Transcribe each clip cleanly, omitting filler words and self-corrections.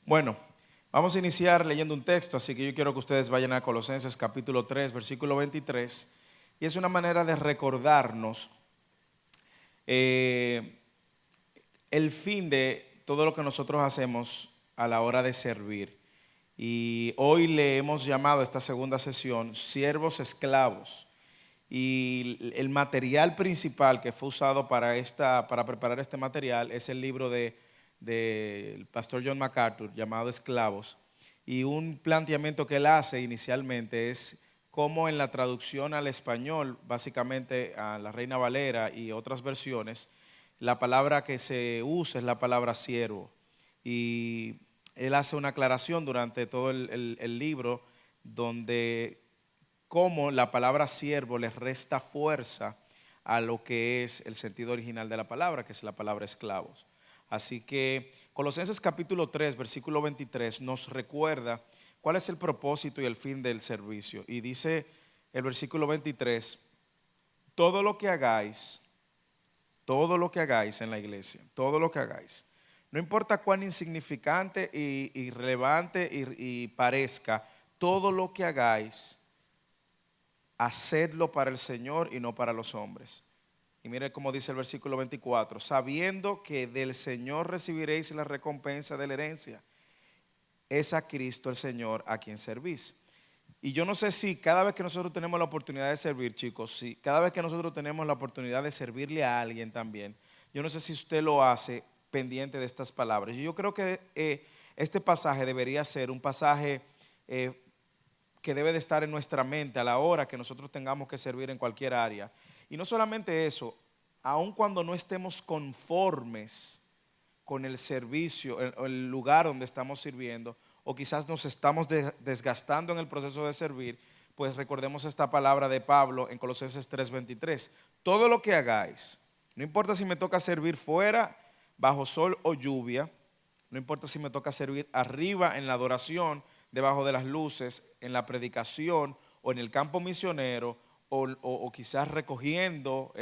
Bueno, vamos a iniciar leyendo un texto, así que yo quiero que ustedes vayan a Colosenses capítulo 3, versículo 23, y es una manera de recordarnos eh, el fin de todo lo que nosotros hacemos a la hora de servir. Y hoy le hemos llamado a esta segunda sesión siervos esclavos. Y el material principal que fue usado para preparar este material es el libro del pastor John MacArthur llamado Esclavos. Y un planteamiento que él hace inicialmente es cómo en la traducción al español, básicamente a la Reina Valera y otras versiones, la palabra que se usa es la palabra siervo. Y él hace una aclaración durante todo el libro donde cómo la palabra siervo le resta fuerza a lo que es el sentido original de la palabra, que es la palabra esclavos. Así que Colosenses capítulo 3, versículo 23 nos recuerda cuál es el propósito y el fin del servicio. Y dice el versículo 23, todo lo que hagáis en la iglesia, todo lo que hagáis, no importa cuán insignificante y irrelevante y parezca, todo lo que hagáis, hacedlo para el Señor y no para los hombres. Y mire cómo dice el versículo 24, sabiendo que del Señor recibiréis la recompensa de la herencia, es a Cristo el Señor a quien servís. Y yo no sé si cada vez que nosotros tenemos la oportunidad de servir, chicos, si cada vez que nosotros tenemos la oportunidad de servirle a alguien también, yo no sé si usted lo hace pendiente de estas palabras. Yo creo que este pasaje debería ser un pasaje que debe de estar en nuestra mente a la hora que nosotros tengamos que servir en cualquier área. Y no solamente eso, aun cuando no estemos conformes con el servicio, el lugar donde estamos sirviendo, o quizás nos estamos desgastando en el proceso de servir, pues recordemos esta palabra de Pablo en Colosenses 3:23. Todo lo que hagáis, no importa si me toca servir fuera, bajo sol o lluvia, no importa si me toca servir arriba en la adoración, debajo de las luces, en la predicación o en el campo misionero o quizás recogiendo,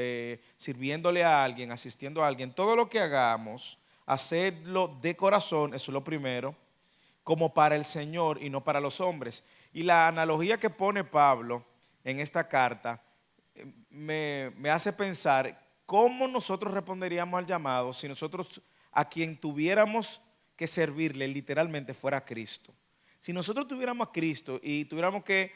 sirviéndole a alguien, asistiendo a alguien, todo lo que hagamos, hacedlo de corazón, eso es lo primero, como para el Señor y no para los hombres. Y la analogía que pone Pablo en esta carta me hace pensar cómo nosotros responderíamos al llamado si nosotros a quien tuviéramos que servirle literalmente fuera Cristo. Si nosotros tuviéramos a Cristo y tuviéramos que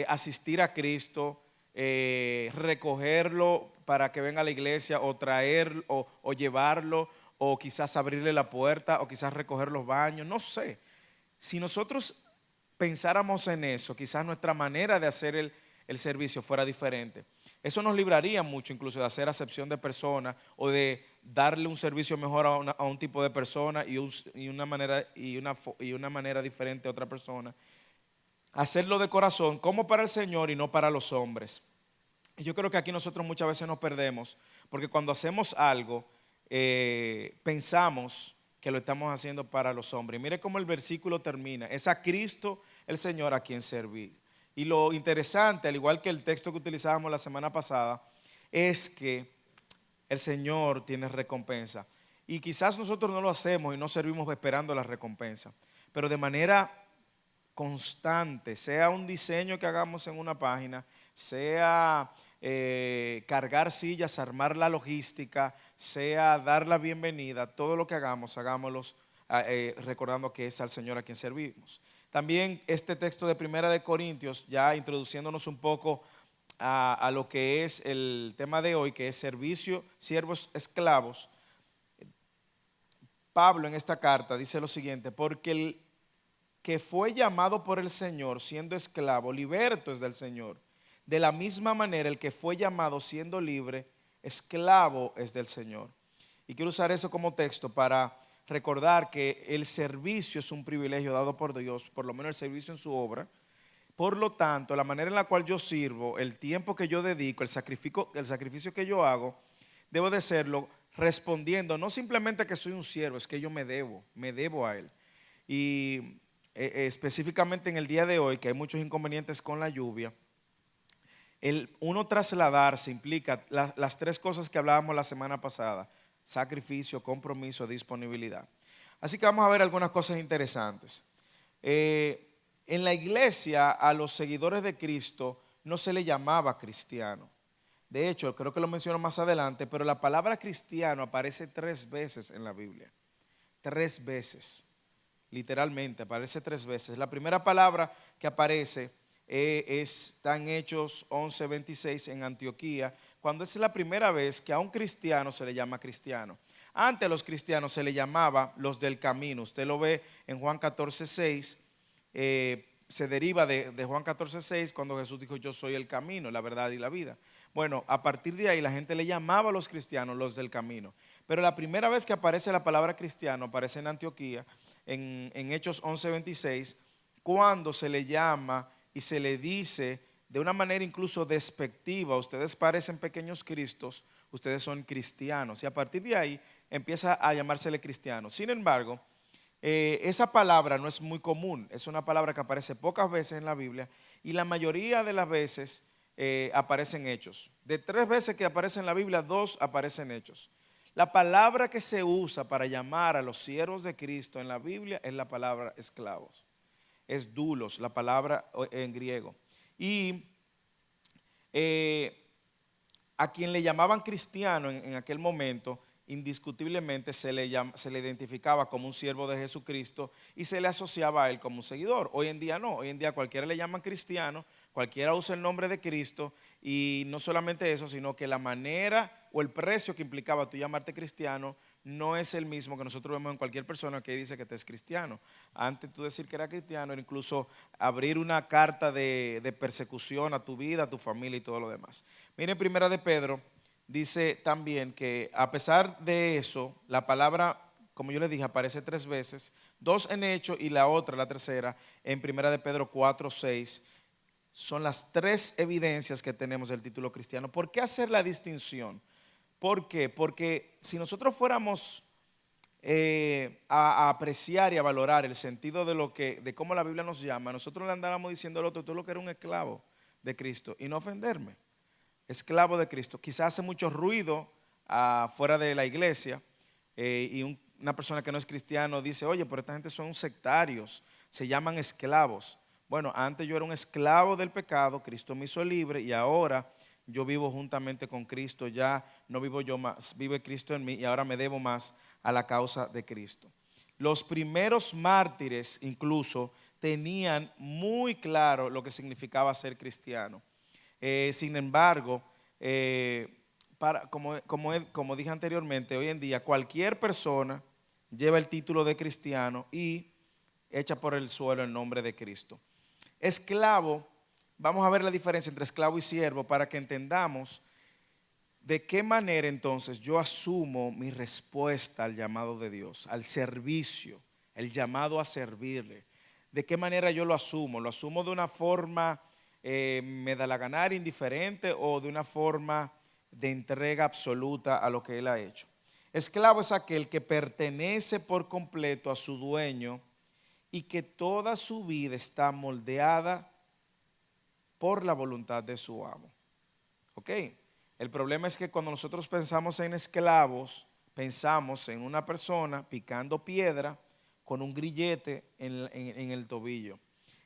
asistir a Cristo, recogerlo para que venga a la iglesia o traer o llevarlo o quizás abrirle la puerta o quizás recoger los baños, no sé. Si nosotros pensáramos en eso, quizás nuestra manera de hacer el servicio fuera diferente. Eso nos libraría mucho incluso de hacer acepción de personas o de darle un servicio mejor a un tipo de persona y una manera diferente a otra persona. Hacerlo de corazón como para el Señor y no para los hombres. Y yo creo que aquí nosotros muchas veces nos perdemos porque cuando hacemos algo pensamos que lo estamos haciendo para los hombres. Y mire cómo el versículo termina. Es a Cristo el Señor a quien servir. Y lo interesante, al igual que el texto que utilizábamos la semana pasada, es que el Señor tiene recompensa. Y quizás nosotros no lo hacemos y no servimos esperando la recompensa, pero de manera constante, sea un diseño que hagamos en una página, sea cargar sillas, armar la logística, sea dar la bienvenida, todo lo que hagamos, hagámoslo recordando que es al Señor a quien servimos. También este texto de Primera de Corintios, ya introduciéndonos un poco a lo que es el tema de hoy, que es servicio, siervos esclavos. Pablo en esta carta dice lo siguiente, porque el que fue llamado por el Señor siendo esclavo, liberto es del Señor. De la misma manera, el que fue llamado siendo libre, esclavo es del Señor. Y quiero usar eso como texto para recordar que el servicio es un privilegio dado por Dios, por lo menos el servicio en su obra. Por lo tanto, la manera en la cual yo sirvo, el tiempo que yo dedico, el sacrificio que yo hago, debo de serlo respondiendo, no simplemente que soy un siervo, es que yo me debo a Él. Y específicamente en el día de hoy, que hay muchos inconvenientes con la lluvia, uno trasladarse implica las tres cosas que hablábamos la semana pasada: sacrificio, compromiso, disponibilidad. Así que vamos a ver algunas cosas interesantes. En la iglesia a los seguidores de Cristo no se le llamaba cristiano. De hecho, creo que lo menciono más adelante, pero la palabra cristiano aparece 3 veces en la Biblia. 3 veces, literalmente, aparece 3 veces. La primera palabra que aparece está en Hechos 11:26 en Antioquía, cuando es la primera vez que a un cristiano se le llama cristiano. Antes a los cristianos se le llamaba los del camino. Usted lo ve en Juan 14:6. Se deriva de Juan 14:6 cuando Jesús dijo: yo soy el camino, la verdad y la vida. Bueno, a partir de ahí la gente le llamaba a los cristianos los del camino. Pero la primera vez que aparece la palabra cristiano aparece en Antioquía, en Hechos 11:26, cuando se le llama y se le dice de una manera incluso despectiva: ustedes parecen pequeños cristos, ustedes son cristianos. Y a partir de ahí empieza a llamársele cristiano. Sin embargo, esa palabra no es muy común, es una palabra que aparece pocas veces en la Biblia y la mayoría de las veces aparecen hechos. De 3 veces que aparece en la Biblia, 2 aparecen hechos. La palabra que se usa para llamar a los siervos de Cristo en la Biblia es la palabra esclavos. Es doulos, la palabra en griego. Y a quien le llamaban cristiano en aquel momento, indiscutiblemente se le identificaba como un siervo de Jesucristo y se le asociaba a él como un seguidor. Hoy en día no, hoy en día cualquiera le llaman cristiano, cualquiera usa el nombre de Cristo, y no solamente eso, sino que la manera o el precio que implicaba tú llamarte cristiano no es el mismo que nosotros vemos en cualquier persona que dice que te es cristiano. Antes tú decir que era cristiano era incluso abrir una carta de persecución a tu vida, a tu familia y todo lo demás. Miren, Primera de Pedro dice también que a pesar de eso, la palabra, como yo les dije, aparece 3 veces, 2 en Hechos y la otra, la tercera, en Primera de Pedro 4:6. Son las 3 evidencias que tenemos del título cristiano. ¿Por qué hacer la distinción? ¿Por qué? Porque si nosotros fuéramos a apreciar y a valorar el sentido de cómo la Biblia nos llama, nosotros le andáramos diciendo al otro: tú lo que eres un esclavo de Cristo, y no ofenderme. Esclavo de Cristo. Quizás hace mucho ruido fuera de la iglesia, y una persona que no es cristiano dice: oye, pero esta gente son sectarios, se llaman esclavos. Bueno, antes yo era un esclavo del pecado, Cristo me hizo libre y ahora yo vivo juntamente con Cristo. Ya no vivo yo más, vive Cristo en mí, y ahora me debo más a la causa de Cristo. Los primeros mártires incluso tenían muy claro lo que significaba ser cristiano. Sin embargo, como dije anteriormente, hoy en día cualquier persona lleva el título de cristiano y echa por el suelo el nombre de Cristo. Esclavo, vamos a ver la diferencia entre esclavo y siervo para que entendamos de qué manera entonces yo asumo mi respuesta al llamado de Dios, al servicio, el llamado a servirle. De qué manera yo lo asumo de una forma me da la ganar, indiferente, o de una forma de entrega absoluta a lo que Él ha hecho. Esclavo es aquel que pertenece por completo a su dueño y que toda su vida está moldeada por la voluntad de su amo. ¿Ok? El problema es que cuando nosotros pensamos en esclavos, pensamos en una persona picando piedra con un grillete en el tobillo.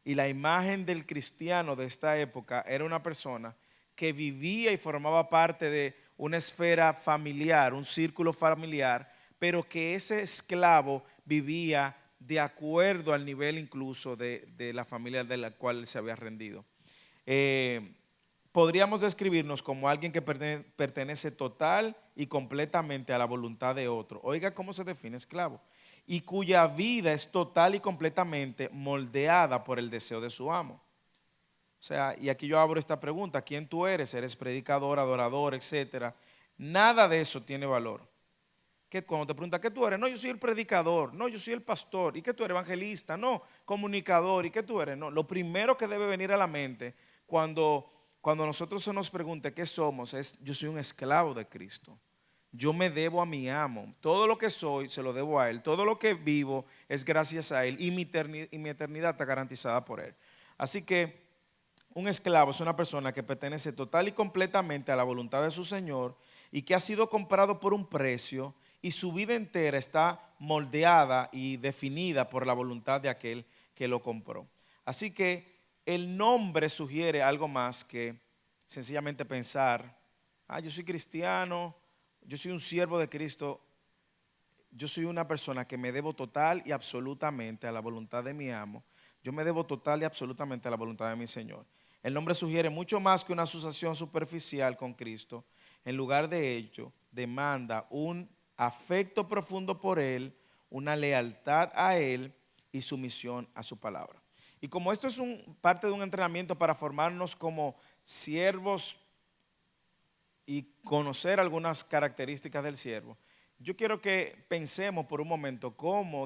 Y la imagen del cristiano de esta época era una persona que vivía y formaba parte de una esfera familiar, un círculo familiar, pero que ese esclavo vivía de acuerdo al nivel incluso de la familia de la cual se había rendido. Podríamos describirnos como alguien que pertenece total y completamente a la voluntad de otro. Oiga cómo se define esclavo. Y cuya vida es total y completamente moldeada por el deseo de su amo. O sea, y aquí yo abro esta pregunta: ¿quién tú eres? ¿Eres predicador, adorador, etcétera? Nada de eso tiene valor. Que cuando te preguntan ¿qué tú eres? No, yo soy el predicador. No, yo soy el pastor. ¿Y qué tú eres? Evangelista. No, comunicador. ¿Y qué tú eres? No, lo primero que debe venir a la mente cuando nosotros se nos pregunte qué somos es: yo soy un esclavo de Cristo. Yo me debo a mi amo. Todo lo que soy se lo debo a Él. Todo lo que vivo es gracias a Él, y mi eternidad está garantizada por Él. Así que un esclavo es una persona que pertenece total y completamente a la voluntad de su Señor y que ha sido comprado por un precio, y su vida entera está moldeada y definida por la voluntad de aquel que lo compró. Así que el nombre sugiere algo más que sencillamente pensar, yo soy cristiano, yo soy un siervo de Cristo, yo soy una persona que me debo total y absolutamente a la voluntad de mi amo. Yo me debo total y absolutamente a la voluntad de mi Señor. El nombre sugiere mucho más que una asociación superficial con Cristo. En lugar de ello, demanda un afecto profundo por Él, una lealtad a Él y sumisión a su palabra. Y como esto es parte de un entrenamiento para formarnos como siervos y conocer algunas características del siervo, yo quiero que pensemos por un momento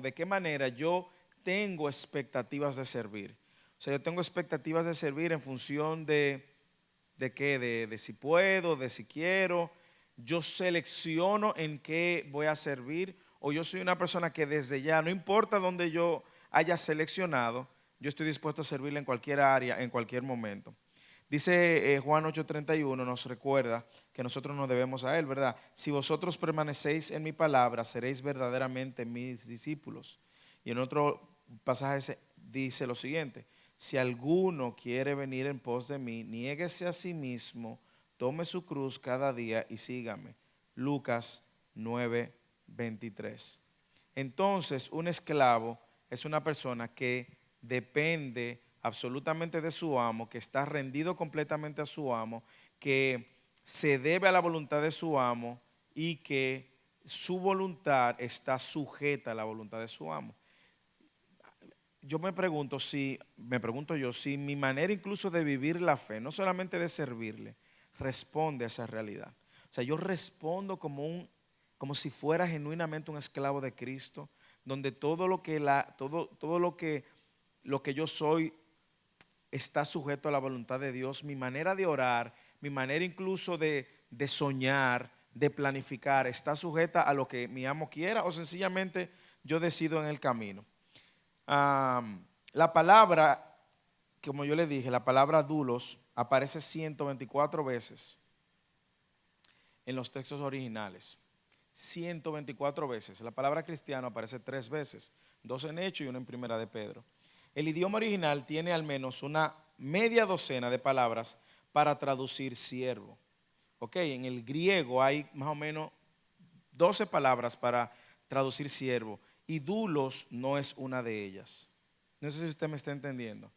de qué manera yo tengo expectativas de servir. O sea, yo tengo expectativas de servir en función ¿de qué? De si puedo, de si quiero. Yo selecciono en qué voy a servir, o yo soy una persona que desde ya, no importa dónde yo haya seleccionado, yo estoy dispuesto a servirle en cualquier área, en cualquier momento. Dice Juan 8:31, nos recuerda que nosotros nos debemos a Él, ¿verdad? Si vosotros permanecéis en mi palabra, seréis verdaderamente mis discípulos. Y en otro pasaje dice lo siguiente: si alguno quiere venir en pos de mí, niéguese a sí mismo, tome su cruz cada día y sígame. Lucas 9:23. Entonces, un esclavo es una persona que depende absolutamente de su amo, que está rendido completamente a su amo, que se debe a la voluntad de su amo y que su voluntad está sujeta a la voluntad de su amo. Yo me pregunto si mi manera incluso de vivir la fe, no solamente de servirle, responde a esa realidad. O sea, yo respondo como si fuera genuinamente un esclavo de Cristo, donde todo lo que yo soy está sujeto a la voluntad de Dios. Mi manera de orar, mi manera incluso de soñar, de planificar, está sujeta a lo que mi amo quiera, o sencillamente yo decido en el camino. La palabra, como yo le dije, la palabra doulos aparece 124 veces en los textos originales. 124 veces. La palabra cristiano aparece 3 veces, 2 en Hechos y 1 en Primera de Pedro. El idioma original tiene al menos una media docena de palabras para traducir siervo. Ok, en el griego hay más o menos 12 palabras para traducir siervo y doulos no es una de ellas. No sé si usted me está entendiendo.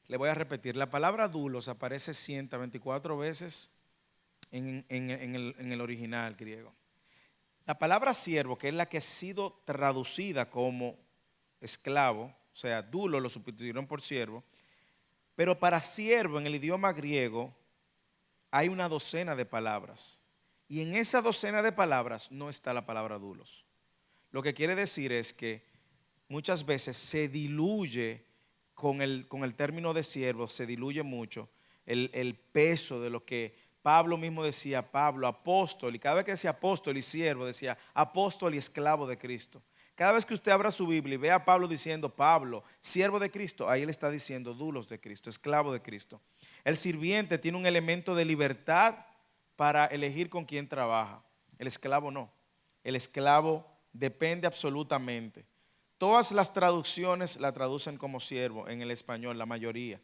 Le voy a repetir, la palabra doulos aparece 124 veces en el original griego. La palabra siervo, que es la que ha sido traducida como esclavo, o sea, doulos lo sustituyeron por siervo, pero para siervo en el idioma griego hay una docena de palabras. Y en esa docena de palabras no está la palabra doulos. Lo que quiere decir es que muchas veces se diluye con el término de siervo, se diluye mucho el peso de lo que Pablo mismo decía, Pablo, apóstol, y cada vez que decía apóstol y siervo, decía apóstol y esclavo de Cristo. Cada vez que usted abra su Biblia y vea a Pablo diciendo Pablo, siervo de Cristo, ahí él está diciendo doulos de Cristo, esclavo de Cristo. El sirviente tiene un elemento de libertad para elegir con quién trabaja. El esclavo no. El esclavo depende absolutamente. Todas las traducciones la traducen como siervo en el español, la mayoría.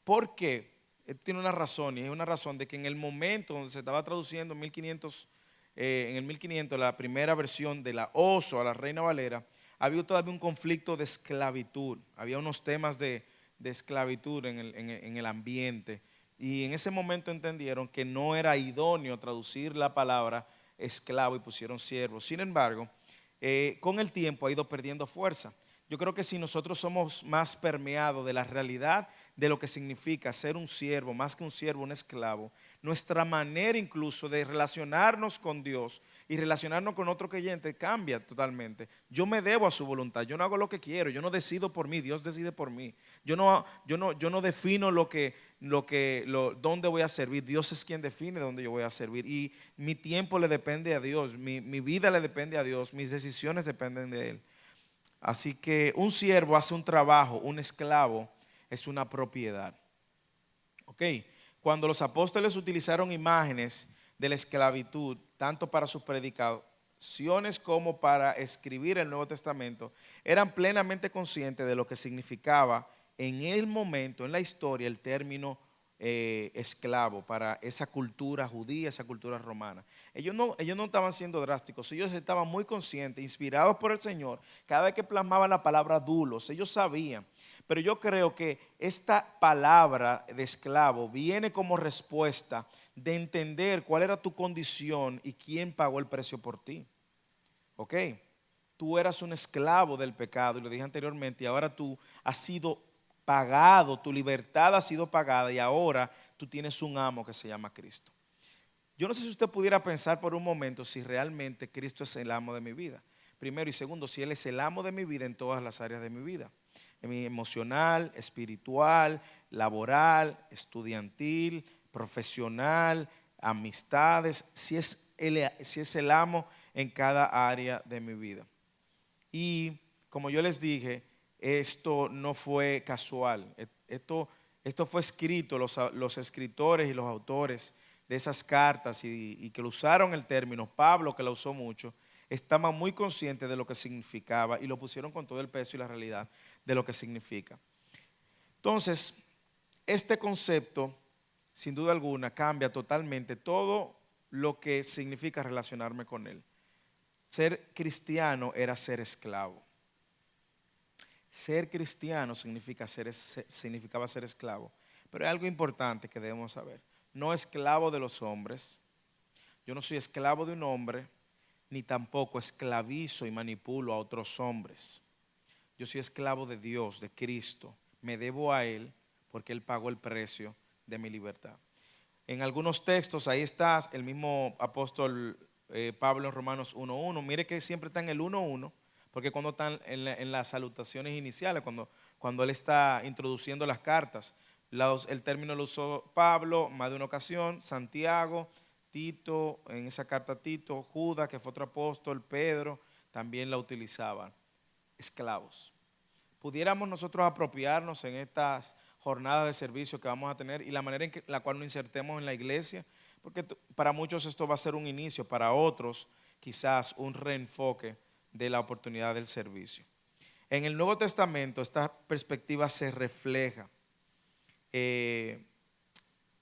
¿Por qué? Tiene una razón, y es una razón de que en el momento donde se estaba traduciendo en el 1500 la primera versión de la Oso a la Reina Valera, había todavía un conflicto de esclavitud, había unos temas de esclavitud en el ambiente, y en ese momento entendieron que no era idóneo traducir la palabra esclavo y pusieron siervo. Sin embargo, con el tiempo ha ido perdiendo fuerza. Yo creo que si nosotros somos más permeados de la realidad de lo que significa ser un siervo, más que un siervo, un esclavo, nuestra manera incluso de relacionarnos con Dios y relacionarnos con otro creyente cambia totalmente. Yo me debo a su voluntad, yo no hago lo que quiero, yo no decido por mí, Dios decide por mí. Yo no defino dónde voy a servir, Dios es quien define dónde yo voy a servir, y mi tiempo le depende a Dios, mi vida le depende a Dios, mis decisiones dependen de Él. Así que un siervo hace un trabajo, un esclavo es una propiedad. Ok, cuando los apóstoles utilizaron imágenes de la esclavitud, tanto para sus inspiraciones como para escribir el Nuevo Testamento, eran plenamente conscientes de lo que significaba en el momento, en la historia, el término esclavo para esa cultura judía, esa cultura romana. Ellos no estaban siendo drásticos, ellos estaban muy conscientes, inspirados por el Señor. Cada vez que plasmaban la palabra dulos, ellos sabían. Pero yo creo que esta palabra de esclavo viene como respuesta de entender cuál era tu condición y quién pagó el precio por ti. ¿Ok? Tú eras un esclavo del pecado, y lo dije anteriormente, y ahora tú has sido pagado, tu libertad ha sido pagada y ahora tú tienes un amo que se llama Cristo. Yo no sé si usted pudiera pensar por un momento si realmente Cristo es el amo de mi vida. Primero y segundo, si Él es el amo de mi vida en todas las áreas de mi vida. En mi emocional, espiritual, laboral, estudiantil, profesional, amistades, si es el amo en cada área de mi vida. Y como yo les dije, esto no fue casual. Esto fue escrito, los escritores y los autores de esas cartas y que lo usaron el término, Pablo que lo usó mucho, estaban muy conscientes de lo que significaba y lo pusieron con todo el peso y la realidad de lo que significa. Entonces, este concepto, sin duda alguna, cambia totalmente todo lo que significa relacionarme con Él. Ser cristiano era ser esclavo. Ser cristiano significaba ser esclavo. Pero hay algo importante que debemos saber. No esclavo de los hombres. Yo no soy esclavo de un hombre, ni tampoco esclavizo y manipulo a otros hombres. Yo soy esclavo de Dios, de Cristo. Me debo a Él porque Él pagó el precio de mi libertad. En algunos textos, ahí está el mismo apóstol Pablo en Romanos 1.1. Mire que siempre está en el 1.1, porque cuando están en las salutaciones iniciales, cuando él está introduciendo las cartas, el término lo usó Pablo más de una ocasión, Santiago, Tito, en esa carta a Tito, Judas, que fue otro apóstol, Pedro, también la utilizaban. Esclavos. Pudiéramos nosotros apropiarnos en estas jornadas de servicio que vamos a tener y la manera en la cual nos insertemos en la iglesia, porque para muchos esto va a ser un inicio, para otros quizás un reenfoque de la oportunidad del servicio. En el Nuevo Testamento esta perspectiva se refleja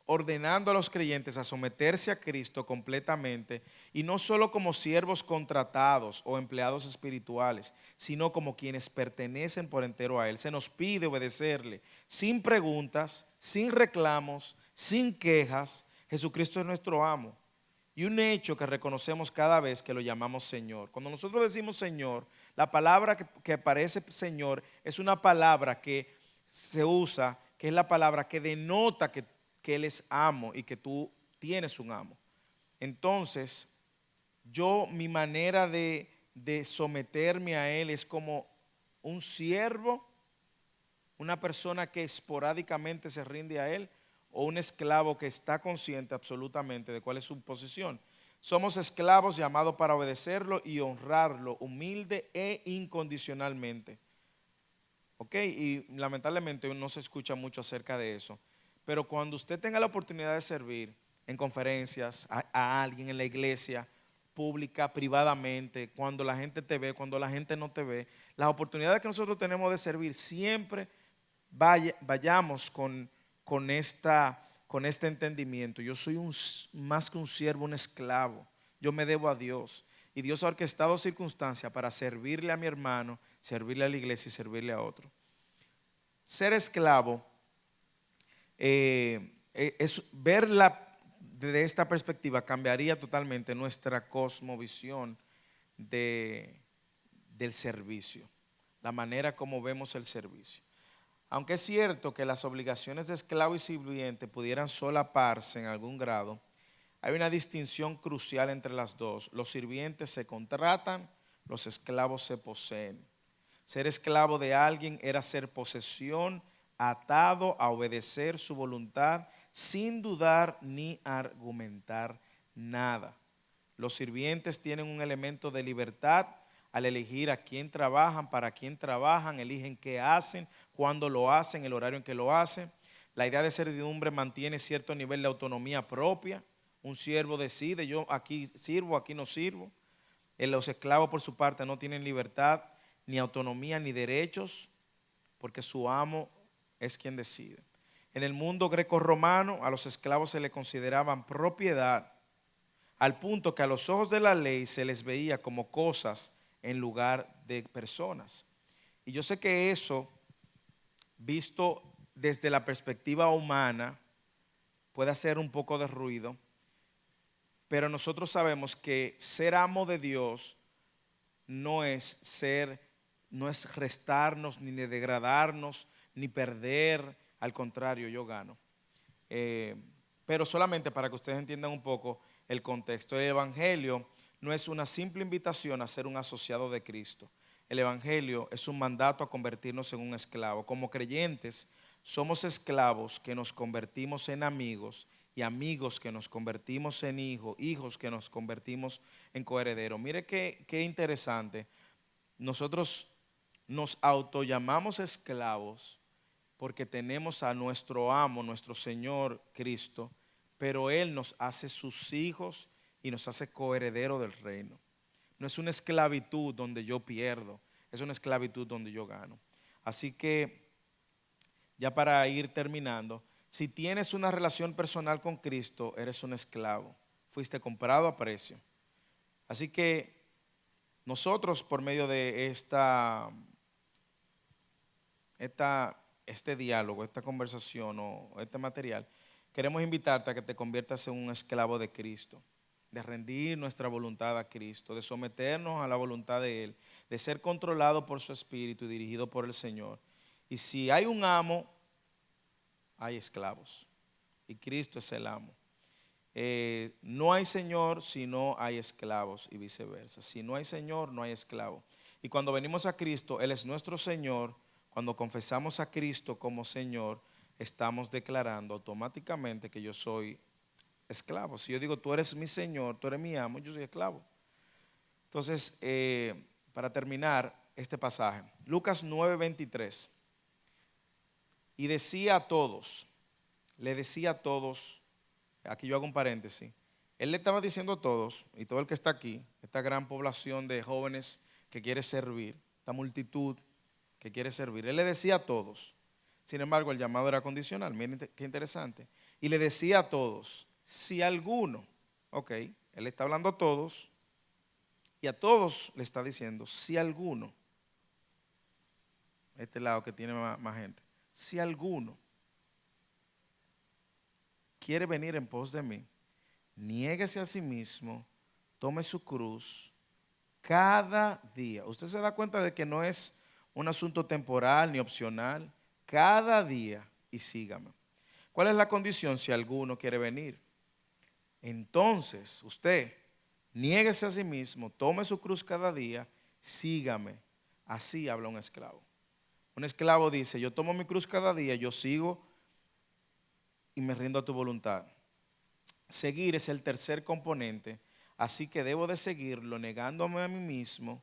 ordenando a los creyentes a someterse a Cristo completamente y no solo como siervos contratados o empleados espirituales, sino como quienes pertenecen por entero a Él. Se nos pide obedecerle sin preguntas, sin reclamos, sin quejas. Jesucristo es nuestro amo. Y un hecho que reconocemos cada vez que lo llamamos Señor. Cuando nosotros decimos Señor, la palabra que aparece Señor es una palabra que se usa, que es la palabra que denota que Él es amo y que tú tienes un amo. Entonces, mi manera de someterme a Él es como un siervo, una persona que esporádicamente se rinde a Él, o un esclavo que está consciente absolutamente de cuál es su posición. Somos esclavos llamados para obedecerlo y honrarlo humilde e incondicionalmente. ¿Ok? Y lamentablemente no se escucha mucho acerca de eso. Pero cuando usted tenga la oportunidad de servir en conferencias a alguien en la iglesia, pública, privadamente, cuando la gente te ve, cuando la gente no te ve, las oportunidades que nosotros tenemos de servir, siempre vayamos con este entendimiento. Yo soy más que un siervo, un esclavo. Yo me debo a Dios. Y Dios ha orquestado circunstancias para servirle a mi hermano, servirle a la iglesia y servirle a otro. Ser esclavo es verla desde esta perspectiva cambiaría totalmente nuestra cosmovisión del servicio, la manera como vemos el servicio. Aunque es cierto que las obligaciones de esclavo y sirviente pudieran solaparse en algún grado, hay una distinción crucial entre las dos. Los sirvientes se contratan, los esclavos se poseen. Ser esclavo de alguien era ser posesión, atado a obedecer su voluntad sin dudar ni argumentar nada. Los sirvientes tienen un elemento de libertad al elegir a quién trabajan, para quién trabajan, eligen qué hacen, cuándo lo hacen, el horario en que lo hacen. La idea de servidumbre mantiene cierto nivel de autonomía propia. Un siervo decide, yo aquí sirvo, aquí no sirvo. Los esclavos por su parte no tienen libertad, ni autonomía, ni derechos, porque su amo es quien decide. En el mundo greco-romano a los esclavos se les consideraban propiedad, al punto que a los ojos de la ley se les veía como cosas en lugar de personas. Y yo sé que eso, visto desde la perspectiva humana, puede hacer un poco de ruido, pero nosotros sabemos que ser amo de Dios no es restarnos, ni degradarnos, ni perder. Al contrario, yo gano. Pero solamente para que ustedes entiendan un poco el contexto. El Evangelio no es una simple invitación a ser un asociado de Cristo. El Evangelio es un mandato a convertirnos en un esclavo. Como creyentes, somos esclavos que nos convertimos en amigos, y amigos que nos convertimos en hijos, hijos que nos convertimos en coherederos. Mire qué interesante. Nosotros nos autollamamos esclavos porque tenemos a nuestro amo, nuestro Señor Cristo, pero Él nos hace sus hijos y nos hace coherederos del reino. No es una esclavitud donde yo pierdo, es una esclavitud donde yo gano. Así que, ya para ir terminando, si tienes una relación personal con Cristo, eres un esclavo. Fuiste comprado a precio. Así que nosotros, por medio de este diálogo, esta conversación o este material, queremos invitarte a que te conviertas en un esclavo de Cristo, de rendir nuestra voluntad a Cristo, de someternos a la voluntad de Él, de ser controlado por su Espíritu y dirigido por el Señor. Y si hay un amo, hay esclavos. Y Cristo es el amo. No hay Señor si no hay esclavos, y viceversa. Si no hay Señor, no hay esclavo. Y cuando venimos a Cristo, Él es nuestro Señor. Cuando confesamos a Cristo como Señor, estamos declarando automáticamente que yo soy esclavo. Si yo digo, tú eres mi Señor, tú eres mi amo, yo soy esclavo. Entonces, para terminar este pasaje, Lucas 9:23. Y decía a todos, le decía a todos, aquí yo hago un paréntesis, él le estaba diciendo a todos, y todo el que está aquí, esta gran población de jóvenes que quiere servir, esta multitud que quiere servir, él le decía a todos. Sin embargo, el llamado era condicional. Miren qué interesante. Y le decía a todos, si alguno, ok, él está hablando a todos, y a todos le está diciendo, si alguno, este lado que tiene más gente, si alguno quiere venir en pos de mí, niéguese a sí mismo, tome su cruz cada día. Usted se da cuenta de que no es un asunto temporal ni opcional. Cada día y sígame. ¿Cuál es la condición si alguno quiere venir? Entonces usted niéguese a sí mismo, tome su cruz cada día, sígame. Así habla un esclavo. Un esclavo dice, yo tomo mi cruz cada día, yo sigo y me rindo a tu voluntad. Seguir es el tercer componente, así que debo de seguirlo negándome a mí mismo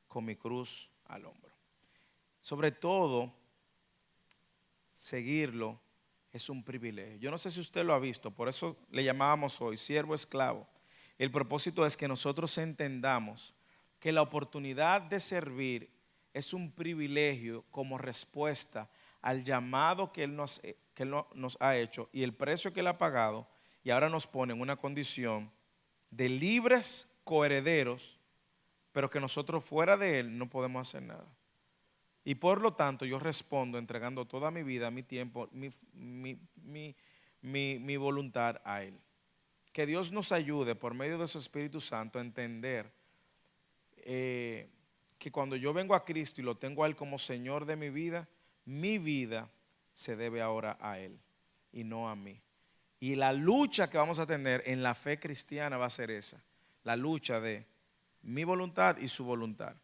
con mi cruz al hombro. Sobre todo, seguirlo es un privilegio. Yo no sé si usted lo ha visto, por eso le llamábamos hoy siervo esclavo. El propósito es que nosotros entendamos que la oportunidad de servir es un privilegio como respuesta al llamado que Él nos ha hecho y el precio que Él ha pagado, y ahora nos pone en una condición de libres coherederos, pero que nosotros fuera de Él no podemos hacer nada. Y por lo tanto yo respondo entregando toda mi vida, mi tiempo, mi voluntad a Él. Que Dios nos ayude por medio de su Espíritu Santo a entender que cuando yo vengo a Cristo y lo tengo a Él como Señor de mi vida se debe ahora a Él y no a mí. Y la lucha que vamos a tener en la fe cristiana va a ser esa, la lucha de mi voluntad y su voluntad.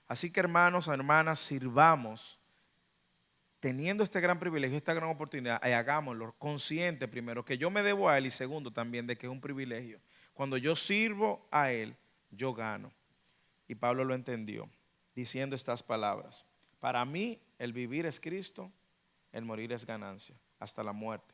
Así que hermanos, hermanas, sirvamos teniendo este gran privilegio, esta gran oportunidad, y hagámoslo consciente primero que yo me debo a Él, y segundo también de que es un privilegio. Cuando yo sirvo a Él, yo gano. Y Pablo lo entendió diciendo estas palabras: para mí el vivir es Cristo, el morir es ganancia, hasta la muerte.